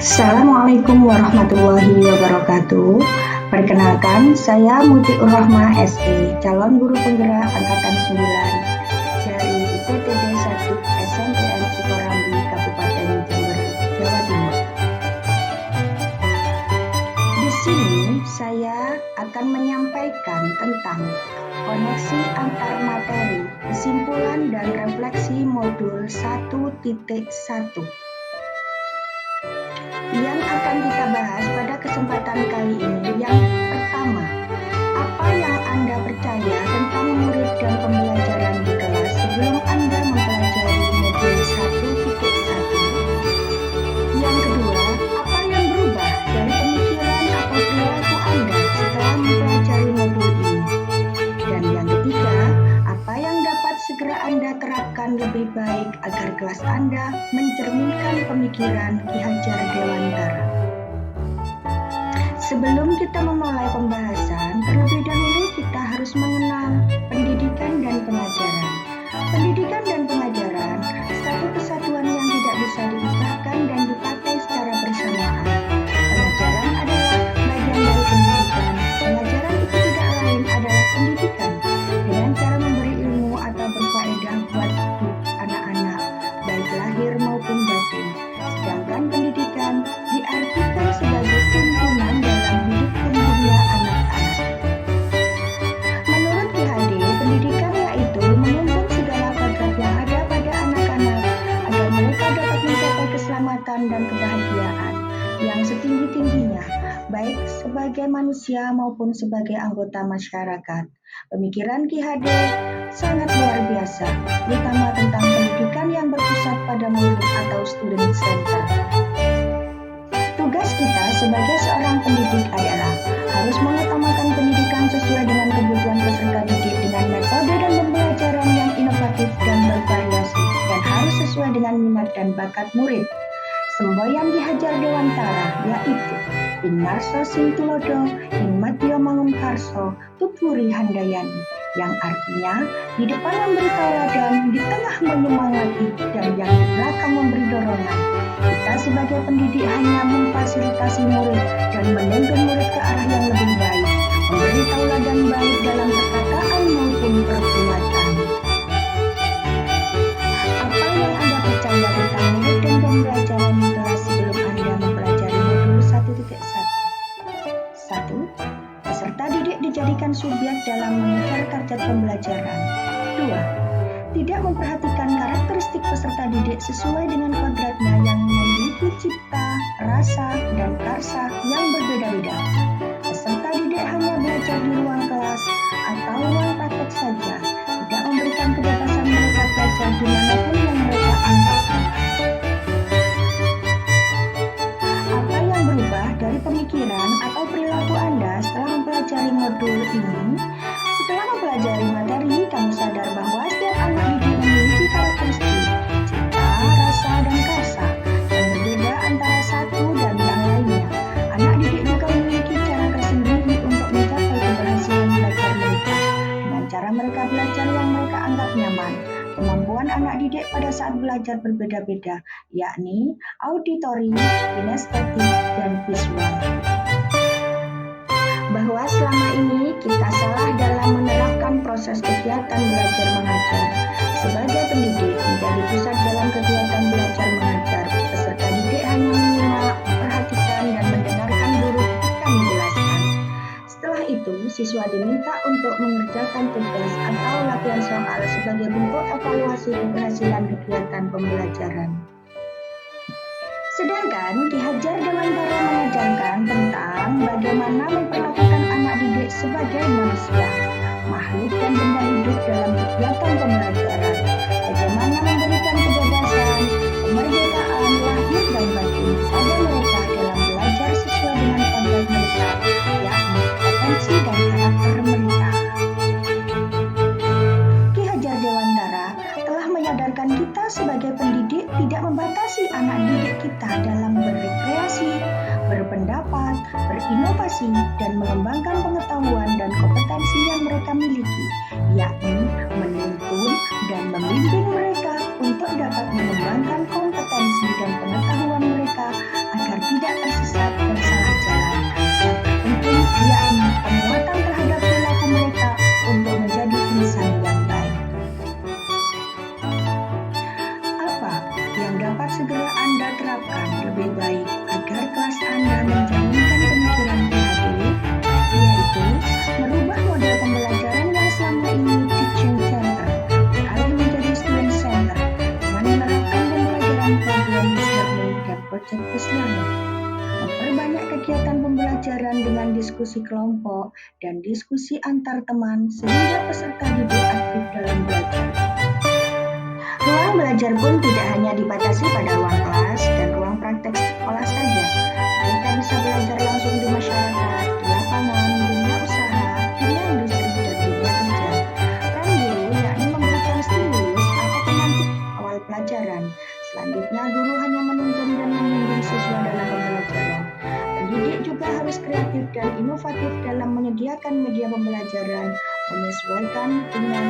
Assalamualaikum warahmatullahi wabarakatuh. Perkenalkan, saya Mutiur Rahma SE, calon guru penggerak angkatan 9 dari IPTD 1 SMPN Sukorambi, Kabupaten Jember, Jawa Timur. Di sini saya akan menyampaikan tentang koneksi antar materi, kesimpulan dan refleksi modul 1.1 yang akan kita bahas pada kesempatan kali ini. Yang pertama, apa yang Anda percaya tentang murid dan pembelajaran di kelas sebelum Anda mempelajari modul 1.1? Yang kedua, apa yang berubah dari pemikiran atau perilaku Anda setelah mempelajari modul ini? Dan yang ketiga, apa yang dapat segera Anda terapkan lebih baik agar kelas Anda mencerminkan pemikiran Ki Hajar Dewantara. Sebelum kita memulai pembahasan, terlebih dahulu kita harus mengenal pendidikan dan pengajaran. Pendidikan dan pengajaran satu kesatuan yang tidak bisa dipisahkan dan dipakai secara bersamaan. Pengajaran adalah bagian dari pendidikan. Pengajaran itu tidak lain adalah pendidikan dengan cara memberi ilmu atau berfaedah buat hidup anak-anak, baik lahir maupun batin. Sedangkan pendidikan diartikan sebagai tuntunan dalam hidup tumbuhnya anak-anak. Menurut PhD, pendidikan yaitu menuntun segala kodrat yang ada pada anak-anak agar mereka dapat mencapai keselamatan dan kebahagiaan yang setinggi-tingginya, baik sebagai manusia maupun sebagai anggota masyarakat. Pemikiran Ki Hade sangat luar biasa, terutama tentang pendidikan yang berpusat pada murid atau student center. Tugas kita sebagai seorang pendidik adalah harus mengutamakan pendidikan sesuai dengan kebutuhan peserta didik dengan metode dan pembelajaran yang inovatif dan bervariasi, dan harus sesuai dengan minat dan bakat murid. Semboyan Ki Hajar Dewantara yaitu Inarso Sintulodo, Inmatio Mangunkarso, Tutwuri Handayani, yang artinya di depan memberi tauladan, di tengah menyemangati, dan yang di belakang memberi dorongan. Kita sebagai pendidik hanya memfasilitasi murid dan menuntun murid ke arah yang lebih baik, memberi tauladan baik dalam perkataan maupun perbuatan. Apa yang Anda percaya tentang murid dan pembelajaran di kelas sebelum Anda mempelajari modul 1.1? 1. Peserta didik dijadikan subjek dalam mengejar target pembelajaran. 2. Tidak memperhatikan karakteristik peserta didik sesuai dengan kodratnya yang memiliki cipta, rasa, dan karsa yang berbeda-beda. Peserta didik hanya belajar di ruang kelas atau ruang praktek saja, tidak memberikan kebebasan mereka belajar dimanapun yang mereka anggap. Apa yang berubah dari pemikiran atau perilaku Anda setelah mempelajari modul ini? Setelah mempelajari materi, kamu sadar bahwa setiap anak didik memiliki karakteristik, cipta, rasa, dan karsa yang berbeda antara satu dan yang lainnya. Anak didik juga memiliki cara tersendiri untuk mencapai keberhasilan belajar mereka dengan cara mereka belajar yang mereka anggap nyaman. Kemampuan anak didik pada saat belajar berbeda-beda, yakni auditori, kinestetik, dan visual. Bahwa selama ini kita salah dalam menerapkan proses kegiatan belajar mengajar. Sebagai pendidik menjadi pusat dalam kegiatan belajar mengajar, peserta didik hanya menyimak, memperhatikan, dan mendengarkan guru ketika menjelaskan. Setelah itu, siswa diminta untuk mengerjakan tugas atau latihan soal sebagai bentuk evaluasi keberhasilan kegiatan pembelajaran. Sedangkan Ki Hajar Dewantara mengajarkan tentang bagaimana memperlakukan anak didik sebagai manusia, makhluk dan benda hidup dalam kegiatan pembelajaran, bagaimana memberikan kebebasan, kemerdekaan lahir dan batin pada mereka dalam belajar sesuai dengan kodrat mereka, yakni potensi dan karakter mereka. Ki Hajar Dewantara telah menyadarkan kita sebagai pendidik tidak membatasi anak didik kita dalam berrekreasi, berpendapat, berinovasi, dan mengembangkan pengetahuan dan kompetensi yang mereka miliki, yakni menuntun dan membimbing mereka untuk dapat mengembangkan kompetensi dan pengetahuan mereka agar tidak project-based learning. Memperbanyak kegiatan pembelajaran dengan diskusi kelompok dan diskusi antar teman sehingga peserta didik aktif dalam belajar. Ruang belajar pun tidak hanya dibatasi pada ruang kelas dan ruang praktek sekolah saja. Mereka bisa belajar langsung di masyarakat, di lapangan, dunia usaha, dunia industri, dan dunia kerja. Peran guru yakni memberikan stimulus atau pemantik awal pelajaran. Selanjutnya, guru hanya menuntun dan membimbing siswa dalam pembelajaran. Pendidik juga harus kreatif dan inovatif dalam menyediakan media pembelajaran, menyesuaikan dengan